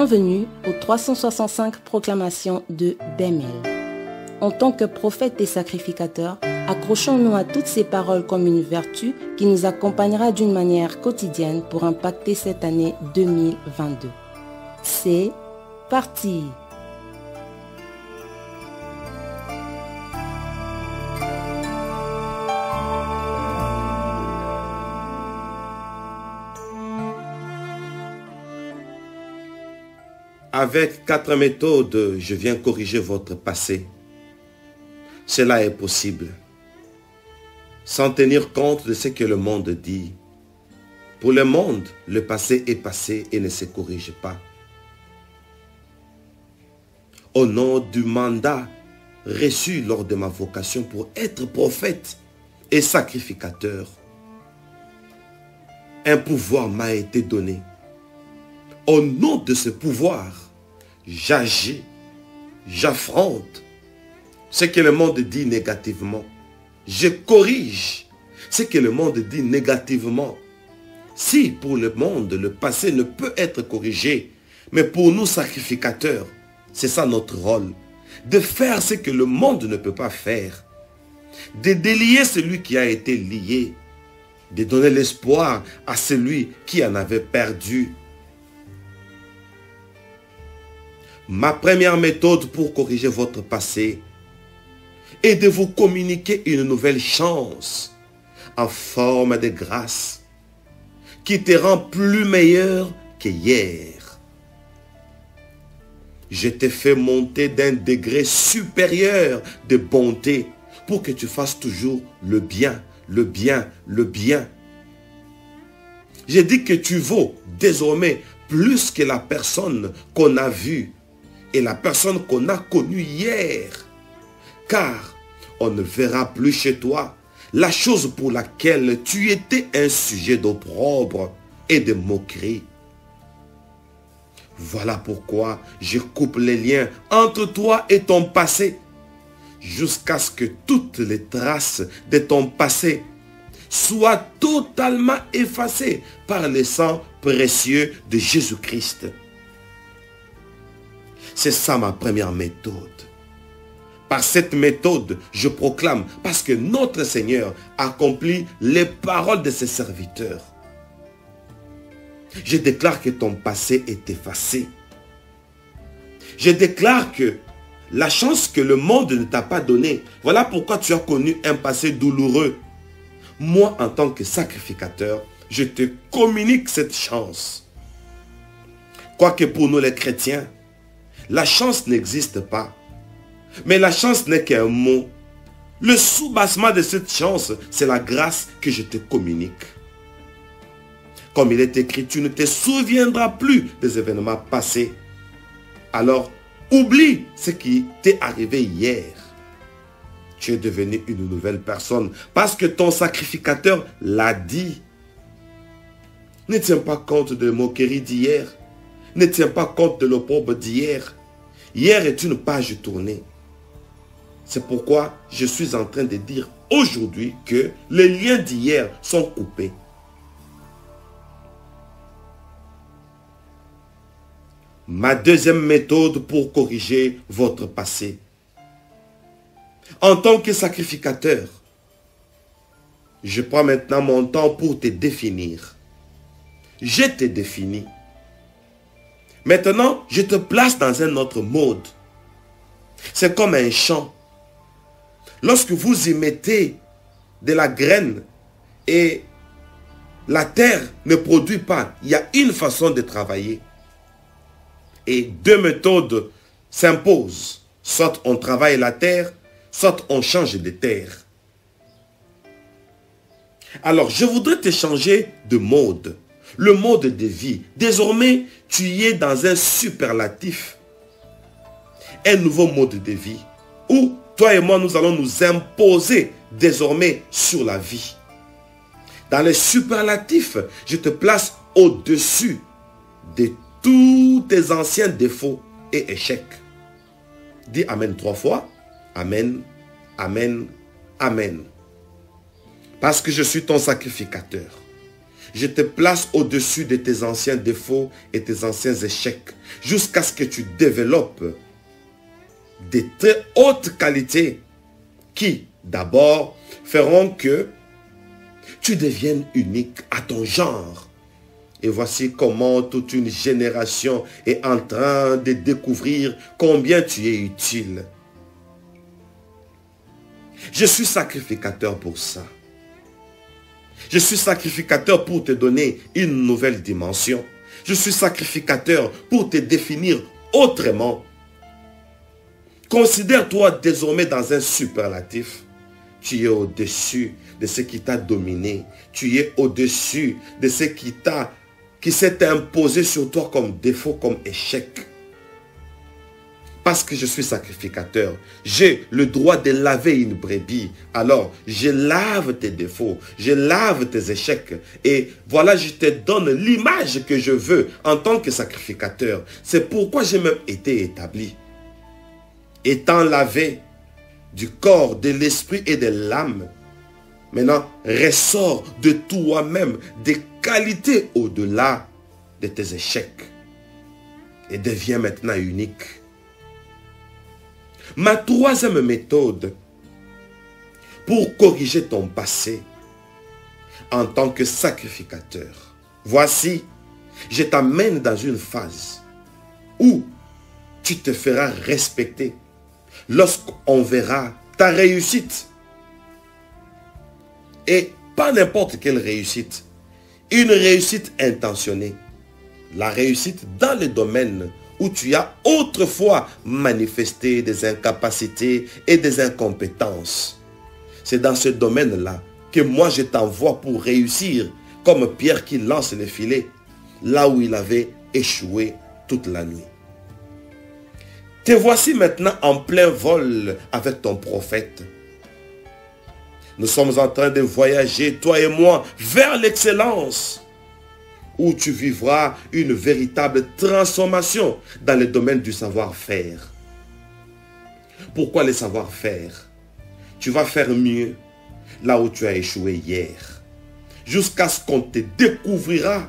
Bienvenue aux 365 proclamations de Bemel. En tant que prophète et sacrificateur, accrochons-nous à toutes ces paroles comme une vertu qui nous accompagnera d'une manière quotidienne pour impacter cette année 2022. C'est parti! Avec 4 méthodes, je viens corriger votre passé. Cela est possible, sans tenir compte de ce que le monde dit. Pour le monde, le passé est passé et ne se corrige pas. Au nom du mandat reçu lors de ma vocation pour être prophète et sacrificateur, un pouvoir m'a été donné. Au nom de ce pouvoir, j'agis, j'affronte ce que le monde dit négativement. Je corrige ce que le monde dit négativement. Si pour le monde, le passé ne peut être corrigé, mais pour nous sacrificateurs, c'est ça notre rôle, de faire ce que le monde ne peut pas faire, de délier celui qui a été lié, de donner l'espoir à celui qui en avait perdu. Ma première méthode pour corriger votre passé est de vous communiquer une nouvelle chance en forme de grâce qui te rend plus meilleur qu'hier. Je t'ai fait monter d'un degré supérieur de bonté pour que tu fasses toujours le bien, le bien, le bien. J'ai dit que tu vaux désormais plus que la personne qu'on a vue et la personne qu'on a connue hier. Car on ne verra plus chez toi la chose pour laquelle tu étais un sujet d'opprobre et de moquerie. Voilà pourquoi je coupe les liens entre toi et ton passé, jusqu'à ce que toutes les traces de ton passé soient totalement effacées par le sang précieux de Jésus-Christ. C'est ça ma première méthode. Par cette méthode, je proclame, parce que notre Seigneur accomplit les paroles de ses serviteurs. Je déclare que ton passé est effacé. Je déclare que la chance que le monde ne t'a pas donnée, voilà pourquoi tu as connu un passé douloureux. Moi, en tant que sacrificateur, je te communique cette chance. Quoique pour nous les chrétiens, la chance n'existe pas. Mais la chance n'est qu'un mot. Le soubassement de cette chance, c'est la grâce que je te communique. Comme il est écrit, tu ne te souviendras plus des événements passés. Alors, oublie ce qui t'est arrivé hier. Tu es devenu une nouvelle personne parce que ton sacrificateur l'a dit. Ne tiens pas compte de la moquerie d'hier. Ne tiens pas compte de l'opprobre d'hier. Hier est une page tournée. C'est pourquoi je suis en train de dire aujourd'hui que les liens d'hier sont coupés. Ma deuxième méthode pour corriger votre passé. En tant que sacrificateur, je prends maintenant mon temps pour te définir. Je t'ai défini. Maintenant, je te place dans un autre mode. C'est comme un champ. Lorsque vous y mettez de la graine et la terre ne produit pas, il y a une façon de travailler. Et 2 méthodes s'imposent. Soit on travaille la terre, soit on change de terre. Alors, je voudrais te changer de mode. Le mode de vie. Désormais, tu y es dans un superlatif. Un nouveau mode de vie. Où toi et moi, nous allons nous imposer désormais sur la vie. Dans les superlatifs, je te place au-dessus de tous tes anciens défauts et échecs. Dis Amen 3 fois. Amen, Amen, Amen. Parce que je suis ton sacrificateur. Je te place au-dessus de tes anciens défauts et tes anciens échecs, jusqu'à ce que tu développes des très hautes qualités qui, d'abord, feront que tu deviennes unique à ton genre. Et voici comment toute une génération est en train de découvrir combien tu es utile. Je suis sacrificateur pour ça. Je suis sacrificateur pour te donner une nouvelle dimension. Je suis sacrificateur pour te définir autrement. Considère-toi désormais dans un superlatif. Tu es au-dessus de ce qui t'a dominé. Tu es au-dessus de ce qui s'est imposé sur toi comme défaut, comme échec. Parce que je suis sacrificateur, j'ai le droit de laver une brebis. Alors, je lave tes défauts, je lave tes échecs. Et voilà, je te donne l'image que je veux en tant que sacrificateur. C'est pourquoi j'ai même été établi. Étant lavé du corps, de l'esprit et de l'âme, maintenant, ressort de toi-même des qualités au-delà de tes échecs. Et deviens maintenant unique. Ma troisième méthode pour corriger ton passé en tant que sacrificateur. Voici, je t'amène dans une phase où tu te feras respecter lorsqu'on verra ta réussite. Et pas n'importe quelle réussite. Une réussite intentionnée. La réussite dans le domaine où tu as autrefois manifesté des incapacités et des incompétences. C'est dans ce domaine-là que moi je t'envoie pour réussir, comme Pierre qui lance le filet, là où il avait échoué toute la nuit. Te voici maintenant en plein vol avec ton prophète. Nous sommes en train de voyager, toi et moi, vers l'excellence, où tu vivras une véritable transformation dans le domaine du savoir-faire. Pourquoi le savoir-faire? Tu vas faire mieux là où tu as échoué hier, jusqu'à ce qu'on te découvrira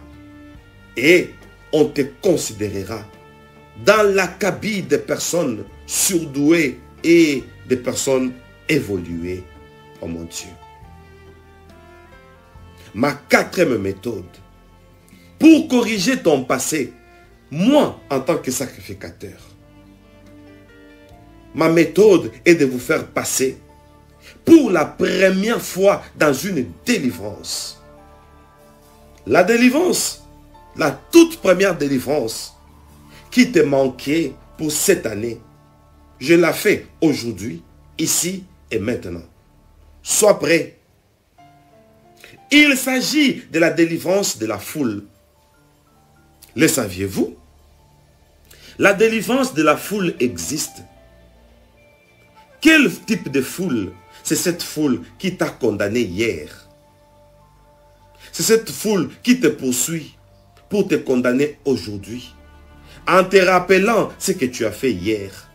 et on te considérera dans l'acabit des personnes surdouées et des personnes évoluées. Oh mon Dieu. Ma quatrième méthode pour corriger ton passé, moi en tant que sacrificateur, ma méthode est de vous faire passer pour la première fois dans une délivrance. La délivrance, la toute première délivrance qui te manquait pour cette année, je la fais aujourd'hui, ici et maintenant. Sois prêt. Il s'agit de la délivrance de la foule. Le saviez-vous? La délivrance de la foule existe. Quel type de foule? C'est cette foule qui t'a condamné hier. C'est cette foule qui te poursuit pour te condamner aujourd'hui, en te rappelant ce que tu as fait hier.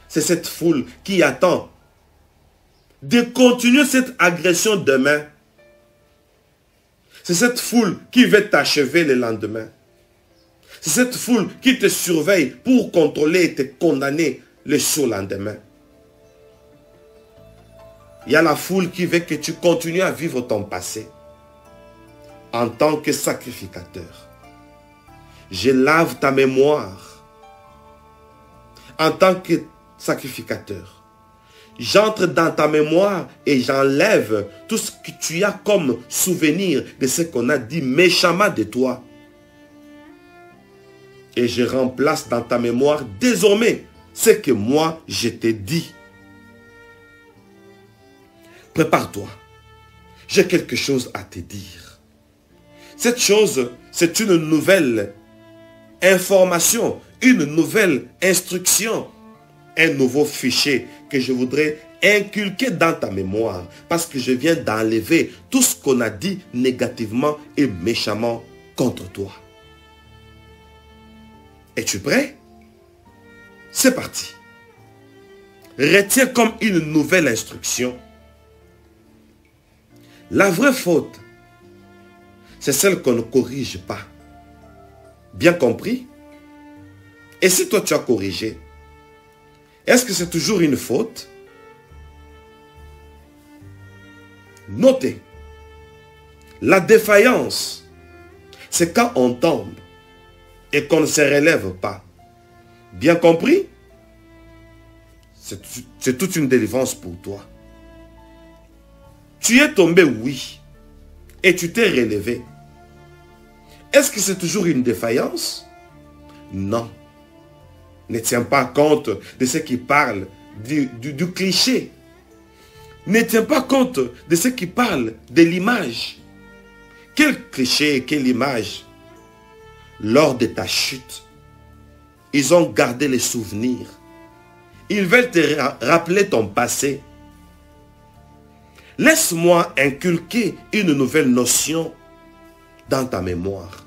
C'est cette foule qui attend de continuer cette agression demain. C'est cette foule qui veut t'achever le lendemain. C'est cette foule qui te surveille pour contrôler et te condamner le surlendemain. Il y a la foule qui veut que tu continues à vivre ton passé en tant que sacrificateur. Je lave ta mémoire en tant que sacrificateur. J'entre dans ta mémoire et j'enlève tout ce que tu as comme souvenir de ce qu'on a dit méchamment de toi. Et je remplace dans ta mémoire désormais ce que moi je t'ai dit. Prépare-toi. J'ai quelque chose à te dire. Cette chose, c'est une nouvelle information, une nouvelle instruction, un nouveau fichier que je voudrais inculquer dans ta mémoire parce que je viens d'enlever tout ce qu'on a dit négativement et méchamment contre toi. Es-tu prêt? C'est parti. Retiens comme une nouvelle instruction. La vraie faute, c'est celle qu'on ne corrige pas. Bien compris? Et si toi tu as corrigé, est-ce que c'est toujours une faute? Notez, la défaillance, c'est quand on tombe et qu'on ne se relève pas. Bien compris? C'est toute une délivrance pour toi. Tu es tombé, oui, et tu t'es relevé. Est-ce que c'est toujours une défaillance? Non. Ne tiens pas compte de ceux qui parlent du cliché. Ne tiens pas compte de ceux qui parlent de l'image. Quel cliché, quelle image? Lors de ta chute, ils ont gardé les souvenirs. Ils veulent te rappeler ton passé. Laisse-moi inculquer une nouvelle notion dans ta mémoire.